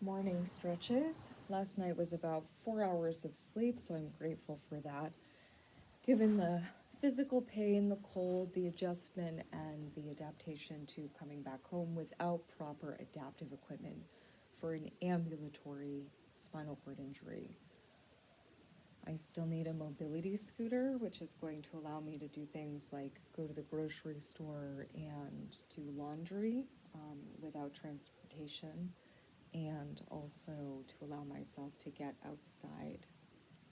morning stretches. Last night was about 4 hours of sleep, so I'm grateful for that. Given the physical pain, the cold, the adjustment, and the adaptation to coming back home without proper adaptive equipment for an ambulatory spinal cord injury. I still need a mobility scooter, which is going to allow me to do things like go to the grocery store and do laundry without transportation, and also to allow myself to get outside,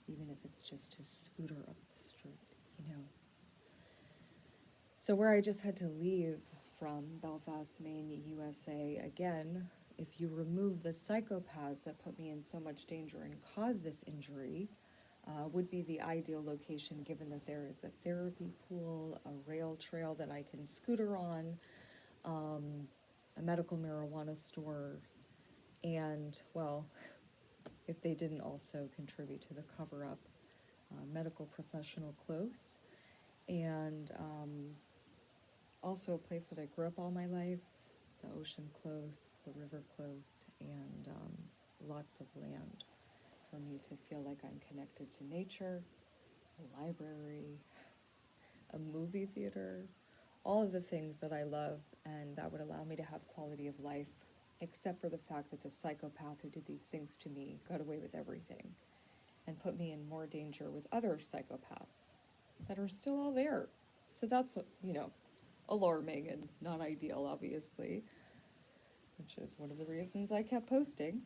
even if it's just to scooter up the street. So, where I just had to leave from Belfast, Maine, USA, again, if you remove the psychopaths that put me in so much danger and caused this injury, would be the ideal location, given that there is a therapy pool, a rail trail that I can scooter on, a medical marijuana store, and, well, if they didn't also contribute to the cover up, medical professional close, and also a place that I grew up all my life, the ocean close, the river close, and lots of land for me to feel like I'm connected to nature, a library, a movie theater, all of the things that I love and that would allow me to have quality of life, except for the fact that the psychopath who did these things to me got away with everything and put me in more danger with other psychopaths that are still all there. So that's, alarming and not ideal, obviously, which is one of the reasons I kept posting.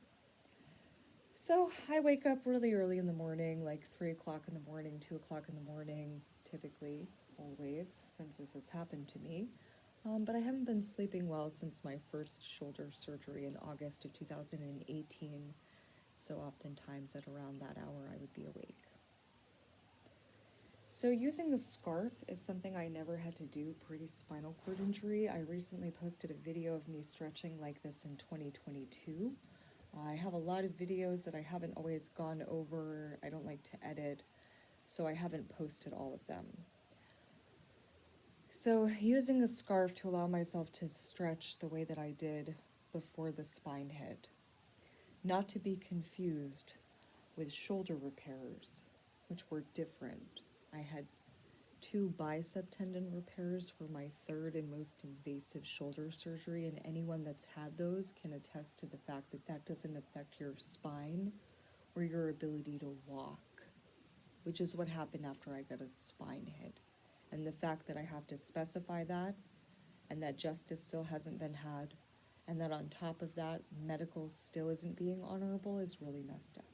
So I wake up really early in the morning, like 3 o'clock in the morning, 2 o'clock in the morning, typically, always, since this has happened to me. But I haven't been sleeping well since my first shoulder surgery in August of 2018. So oftentimes at around that hour, I would be awake. So using a scarf is something I never had to do pre-spinal cord injury. I recently posted a video of me stretching like this in 2022. I have a lot of videos that I haven't always gone over. I don't like to edit, so I haven't posted all of them. So using a scarf to allow myself to stretch the way that I did before the spine hit. Not to be confused with shoulder repairs, which were different. I had 2 bicep tendon repairs for my third and most invasive shoulder surgery, and anyone that's had those can attest to the fact that that doesn't affect your spine or your ability to walk, which is what happened after I got a spine hit. And the fact that I have to specify that, and that justice still hasn't been had, and that on top of that, medical still isn't being honorable is really messed up.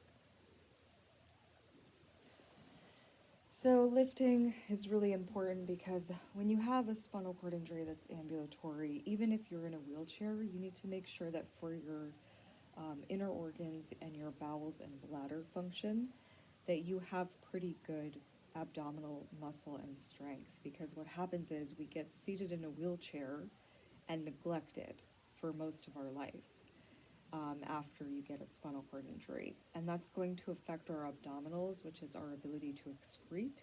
So lifting is really important because when you have a spinal cord injury that's ambulatory, even if you're in a wheelchair, you need to make sure that for your inner organs and your bowels and bladder function, that you have pretty good abdominal muscle and strength. Because what happens is we get seated in a wheelchair and neglect it for most of our life. After you get a spinal cord injury. And that's going to affect our abdominals, which is our ability to excrete.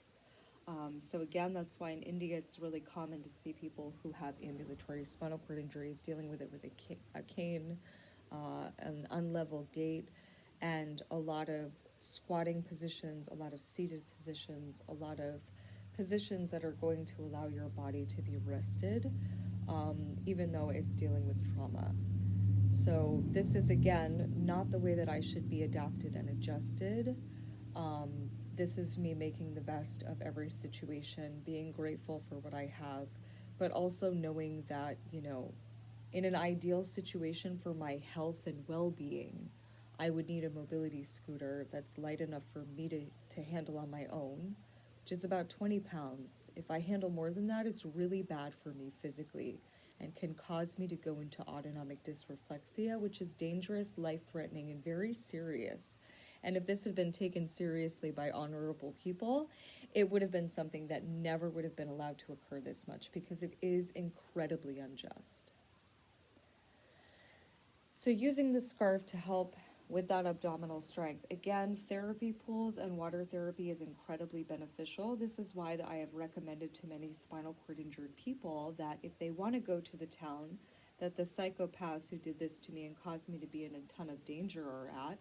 So again, that's why in India it's really common to see people who have ambulatory spinal cord injuries dealing with it with a cane, an unlevel gait, and a lot of squatting positions, a lot of seated positions, a lot of positions that are going to allow your body to be rested, even though it's dealing with trauma. So this is, again, not the way that I should be adapted and adjusted. This is me making the best of every situation, being grateful for what I have, but also knowing that, in an ideal situation for my health and well-being, I would need a mobility scooter that's light enough for me to handle on my own, which is about 20 pounds. If I handle more than that, it's really bad for me physically and can cause me to go into autonomic dysreflexia, which is dangerous, life-threatening, and very serious. And if this had been taken seriously by honorable people, it would have been something that never would have been allowed to occur this much, because it is incredibly unjust. So using the scarf to help with that abdominal strength. Again, therapy pools and water therapy is incredibly beneficial. This is why I have recommended to many spinal cord injured people that if they want to go to the town that the psychopaths who did this to me and caused me to be in a ton of danger are at,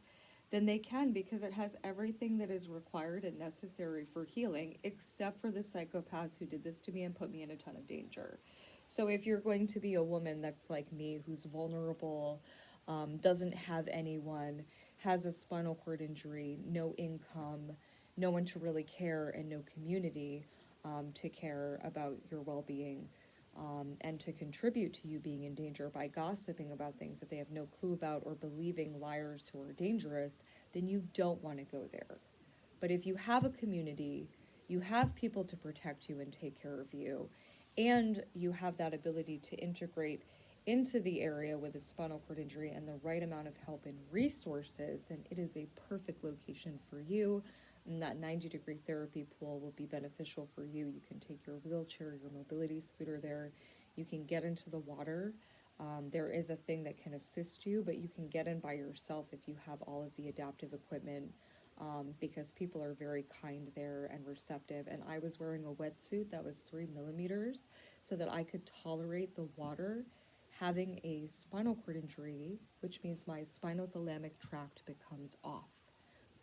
then they can, because it has everything that is required and necessary for healing, except for the psychopaths who did this to me and put me in a ton of danger. So if you're going to be a woman that's like me, who's vulnerable, doesn't have anyone, has a spinal cord injury, no income, no one to really care, and no community to care about your well-being, and to contribute to you being in danger by gossiping about things that they have no clue about or believing liars who are dangerous, then you don't want to go there. But if you have a community, you have people to protect you and take care of you, and you have that ability to integrate into the area with a spinal cord injury and the right amount of help and resources, then it is a perfect location for you. And that 90-degree therapy pool will be beneficial for you. You can take your wheelchair, your mobility scooter there. You can get into the water. There is a thing that can assist you, but you can get in by yourself if you have all of the adaptive equipment, because people are very kind there and receptive. And I was wearing a wetsuit that was 3 millimeters so that I could tolerate the water. Having a spinal cord injury, which means my spinothalamic tract becomes off.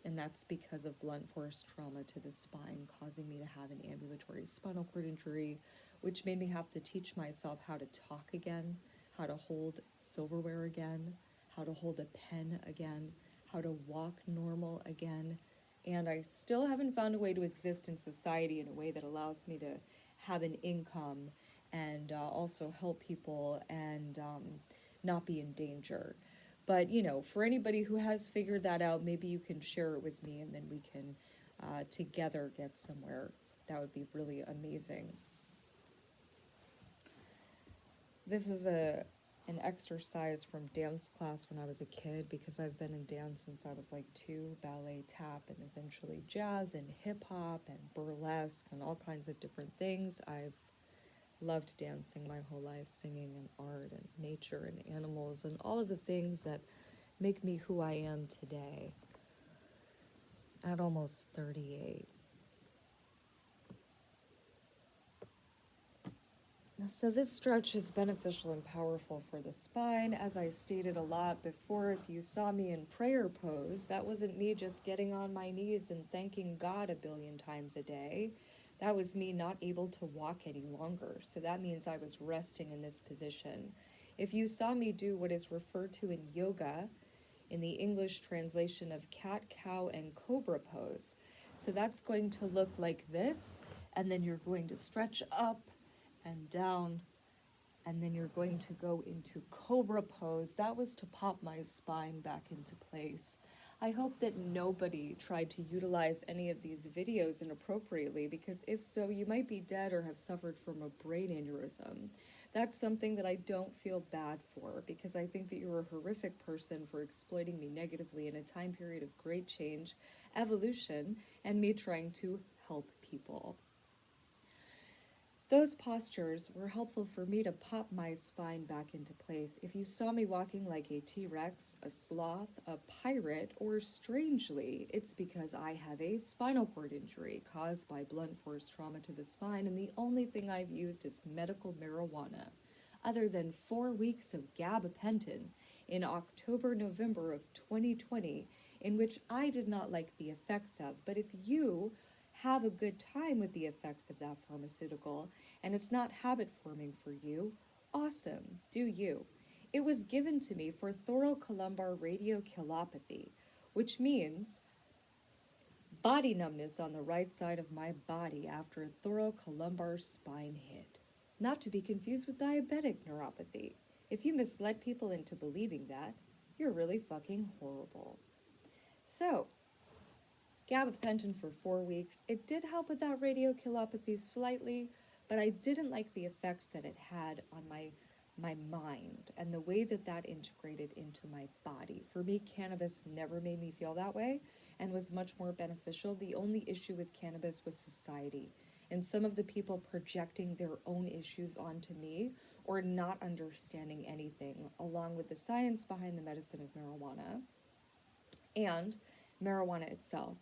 And that's because of blunt force trauma to the spine, causing me to have an ambulatory spinal cord injury, which made me have to teach myself how to talk again, how to hold silverware again, how to hold a pen again, how to walk normal again. And I still haven't found a way to exist in society in a way that allows me to have an income and also help people and not be in danger. But, for anybody who has figured that out, maybe you can share it with me and then we can together get somewhere. That would be really amazing. This is an exercise from dance class when I was a kid, because I've been in dance since I was like 2, ballet, tap, and eventually jazz and hip hop and burlesque and all kinds of different things. I've loved dancing my whole life, singing and art and nature and animals and all of the things that make me who I am today at almost 38. So this stretch is beneficial and powerful for the spine. As I stated a lot before, if you saw me in prayer pose, that wasn't me just getting on my knees and thanking God a billion times a day. That was me not able to walk any longer. So that means I was resting in this position. If you saw me do what is referred to in yoga, in the English translation of cat, cow, and cobra pose. So that's going to look like this, and then you're going to stretch up and down, and then you're going to go into cobra pose. That was to pop my spine back into place. I hope that nobody tried to utilize any of these videos inappropriately, because if so, you might be dead or have suffered from a brain aneurysm. That's something that I don't feel bad for, because I think that you're a horrific person for exploiting me negatively in a time period of great change, evolution, and me trying to help people. Those postures were helpful for me to pop my spine back into place. If you saw me walking like a T-Rex, a sloth, a pirate, or strangely, it's because I have a spinal cord injury caused by blunt force trauma to the spine, and the only thing I've used is medical marijuana, other than 4 weeks of gabapentin in October, November of 2020, in which I did not like the effects of. But if you have a good time with the effects of that pharmaceutical and it's not habit forming for you, awesome, do you. It was given to me for thoracolumbar radiculopathy, which means body numbness on the right side of my body after a thoracolumbar spine hit. Not to be confused with diabetic neuropathy. If you misled people into believing that, you're really fucking horrible. So, gabapentin for 4 weeks. It did help with that radiculopathy slightly, but I didn't like the effects that it had on my mind and the way that that integrated into my body. For me, cannabis never made me feel that way and was much more beneficial. The only issue with cannabis was society and some of the people projecting their own issues onto me or not understanding anything, along with the science behind the medicine of marijuana and marijuana itself,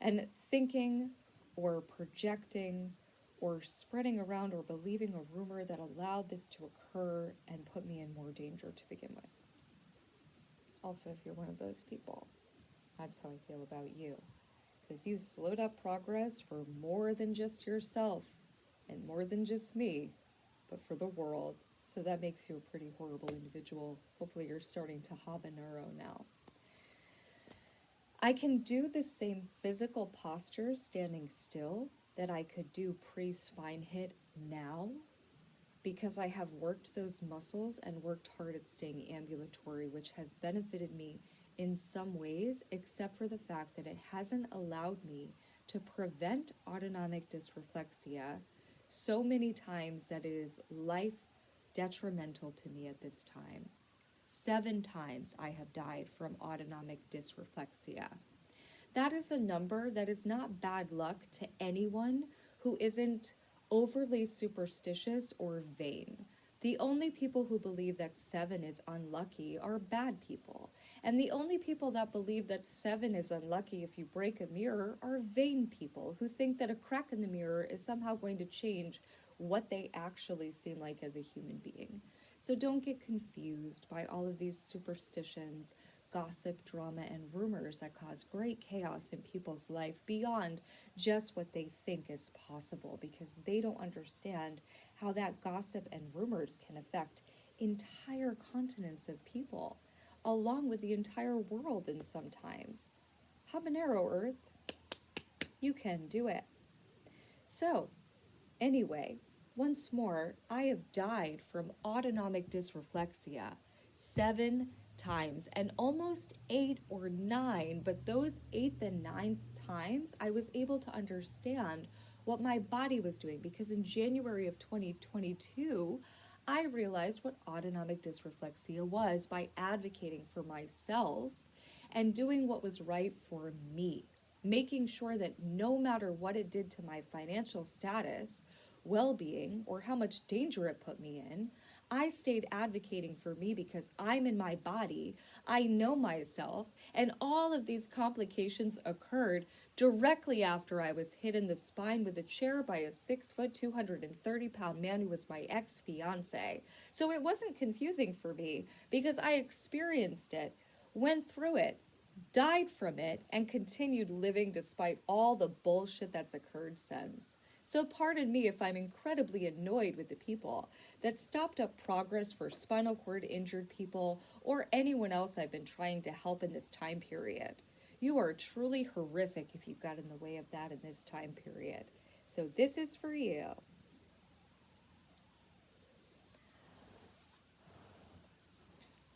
and thinking or projecting or spreading around or believing a rumor that allowed this to occur and put me in more danger to begin with. Also, if you're one of those people, that's how I feel about you. Because you slowed up progress for more than just yourself and more than just me, but for the world. So that makes you a pretty horrible individual. Hopefully you're starting to habanero now. I can do the same physical postures standing still that I could do pre-spine hit now, because I have worked those muscles and worked hard at staying ambulatory, which has benefited me in some ways, except for the fact that it hasn't allowed me to prevent autonomic dysreflexia so many times that it is life detrimental to me at this time. 7 times I have died from autonomic dysreflexia. That is a number that is not bad luck to anyone who isn't overly superstitious or vain. The only people who believe that 7 is unlucky are bad people. And the only people that believe that 7 is unlucky if you break a mirror are vain people who think that a crack in the mirror is somehow going to change what they actually seem like as a human being. So don't get confused by all of these superstitions, gossip, drama, and rumors that cause great chaos in people's life beyond just what they think is possible, because they don't understand how that gossip and rumors can affect entire continents of people, along with the entire world in sometimes. Habanero Earth, you can do it. So, anyway, once more, I have died from autonomic dysreflexia 7 times, and almost 8 or 9, but those 8th and 9th times, I was able to understand what my body was doing, because in January of 2022, I realized what autonomic dysreflexia was by advocating for myself and doing what was right for me, making sure that no matter what it did to my financial status, well-being, or how much danger it put me in, I stayed advocating for me because I'm in my body, I know myself, and all of these complications occurred directly after I was hit in the spine with a chair by a 6', 230-pound man who was my ex-fiance. So it wasn't confusing for me because I experienced it, went through it, died from it, and continued living despite all the bullshit that's occurred since. So pardon me if I'm incredibly annoyed with the people that stopped up progress for spinal cord injured people or anyone else I've been trying to help in this time period. You are truly horrific if you got in the way of that in this time period. So this is for you.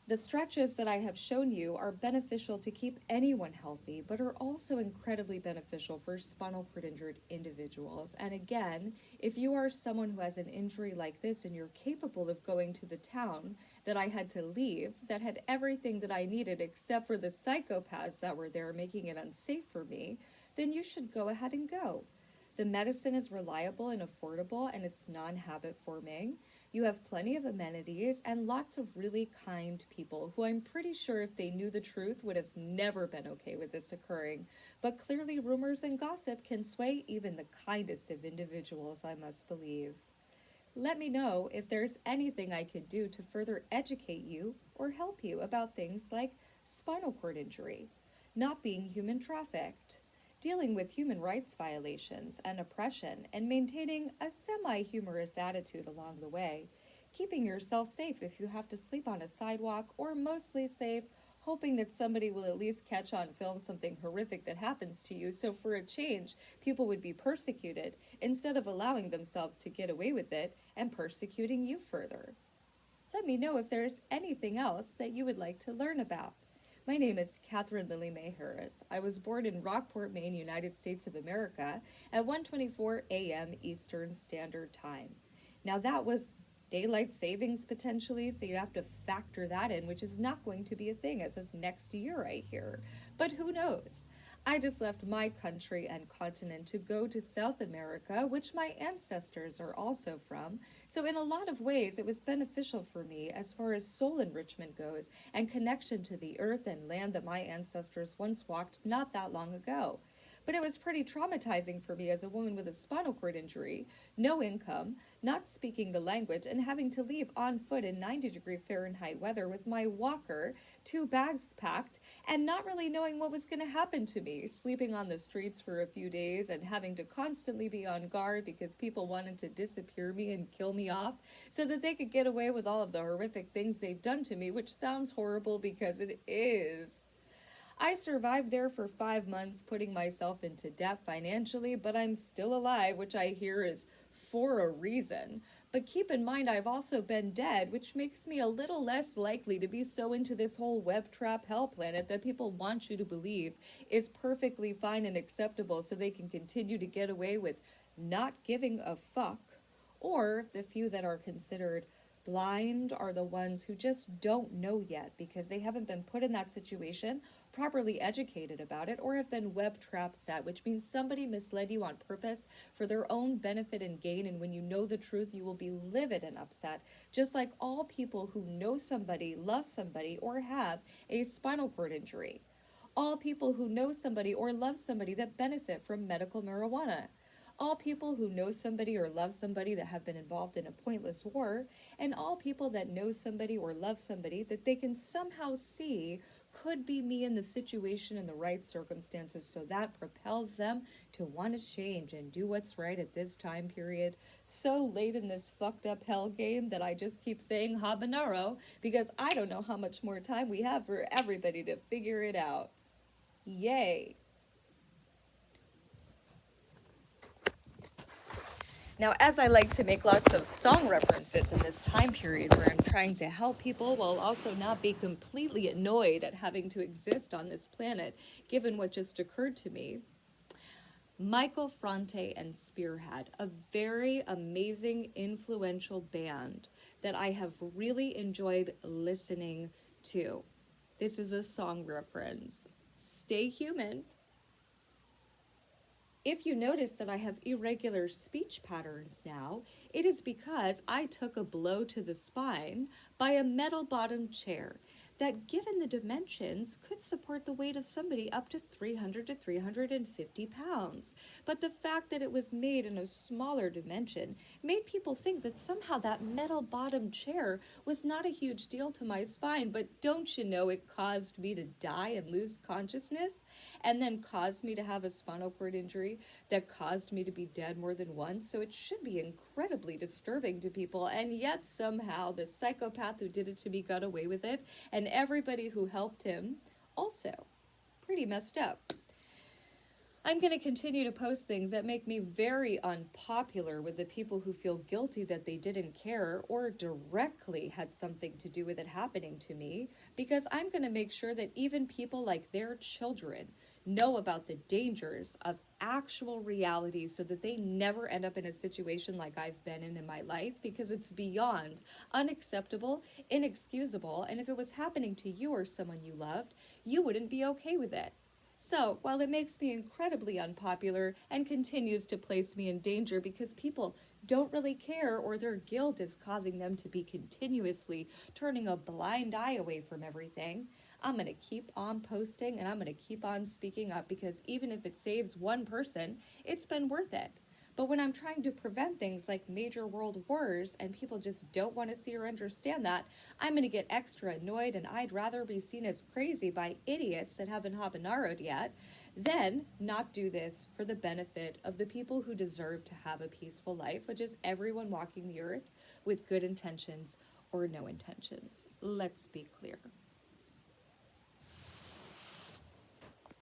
The stretches that I have shown you are beneficial to keep anyone healthy, but are also incredibly beneficial for spinal cord injured individuals. And again, if you are someone who has an injury like this and you're capable of going to the town that I had to leave, that had everything that I needed except for the psychopaths that were there making it unsafe for me, then you should go ahead and go. The medicine is reliable and affordable, and it's non-habit forming. You have plenty of amenities and lots of really kind people who I'm pretty sure if they knew the truth would have never been okay with this occurring. But clearly rumors and gossip can sway even the kindest of individuals, I must believe. Let me know if there's anything I could do to further educate you or help you about things like spinal cord injury, not being human trafficked, dealing with human rights violations and oppression, and maintaining a semi-humorous attitude along the way, keeping yourself safe if you have to sleep on a sidewalk, or mostly safe, hoping that somebody will at least catch on film something horrific that happens to you, so for a change, people would be persecuted instead of allowing themselves to get away with it and persecuting you further. Let me know if there's anything else that you would like to learn about. My name is Catherine Lily Mae Harris. I was born in Rockport, Maine, United States of America at 1:24 a.m. Eastern Standard Time. Now that was daylight savings potentially, so you have to factor that in, which is not going to be a thing as of next year, I hear. But who knows? I just left my country and continent to go to South America, which my ancestors are also from. So in a lot of ways, it was beneficial for me as far as soul enrichment goes and connection to the earth and land that my ancestors once walked not that long ago. But it was pretty traumatizing for me as a woman with a spinal cord injury, no income, not speaking the language, and having to leave on foot in 90-degree Fahrenheit weather with my walker, 2 bags packed, and not really knowing what was going to happen to me, sleeping on the streets for a few days and having to constantly be on guard because people wanted to disappear me and kill me off so that they could get away with all of the horrific things they've done to me, which sounds horrible because it is. I survived there for 5 months, putting myself into debt financially, but I'm still alive, which I hear is for a reason. But keep in mind, I've also been dead, which makes me a little less likely to be so into this whole web trap hell planet that people want you to believe is perfectly fine and acceptable so they can continue to get away with not giving a fuck. Or the few that are considered blind are the ones who just don't know yet because they haven't been put in that situation, properly educated about it, or have been web trap set, which means somebody misled you on purpose for their own benefit and gain, and when you know the truth, you will be livid and upset, just like all people who know somebody, love somebody, or have a spinal cord injury. All people who know somebody or love somebody that benefit from medical marijuana. All people who know somebody or love somebody that have been involved in a pointless war, and all people that know somebody or love somebody that they can somehow see could be me in the situation in the right circumstances, so that propels them to want to change and do what's right at this time period. So late in this fucked up hell game that I just keep saying habanero because I don't know how much more time we have for everybody to figure it out. Yay. Now, as I like to make lots of song references in this time period where I'm trying to help people while also not be completely annoyed at having to exist on this planet, given what just occurred to me, Michael Franti and Spearhead, a very amazing, influential band that I have really enjoyed listening to. This is a song reference. Stay human. If you notice that I have irregular speech patterns now, it is because I took a blow to the spine by a metal-bottomed chair that, given the dimensions, could support the weight of somebody up to 300 to 350 pounds. But the fact that it was made in a smaller dimension made people think that somehow that metal-bottomed chair was not a huge deal to my spine, but don't you know it caused me to die and lose consciousness? And then caused me to have a spinal cord injury that caused me to be dead more than once. So it should be incredibly disturbing to people. And yet somehow the psychopath who did it to me got away with it. And everybody who helped him also. Pretty messed up. I'm going to continue to post things that make me very unpopular with the people who feel guilty that they didn't care or directly had something to do with it happening to me, because I'm going to make sure that even people like their children know about the dangers of actual reality so that they never end up in a situation like I've been in my life, because it's beyond unacceptable, inexcusable, and if it was happening to you or someone you loved, you wouldn't be okay with it. So, while it makes me incredibly unpopular and continues to place me in danger because people don't really care or their guilt is causing them to be continuously turning a blind eye away from everything, I'm going to keep on posting and I'm going to keep on speaking up, because even if it saves one person, it's been worth it. But when I'm trying to prevent things like major world wars and people just don't want to see or understand that, I'm going to get extra annoyed, and I'd rather be seen as crazy by idiots that haven't habaneroed yet than not do this for the benefit of the people who deserve to have a peaceful life, which is everyone walking the earth with good intentions or no intentions. Let's be clear.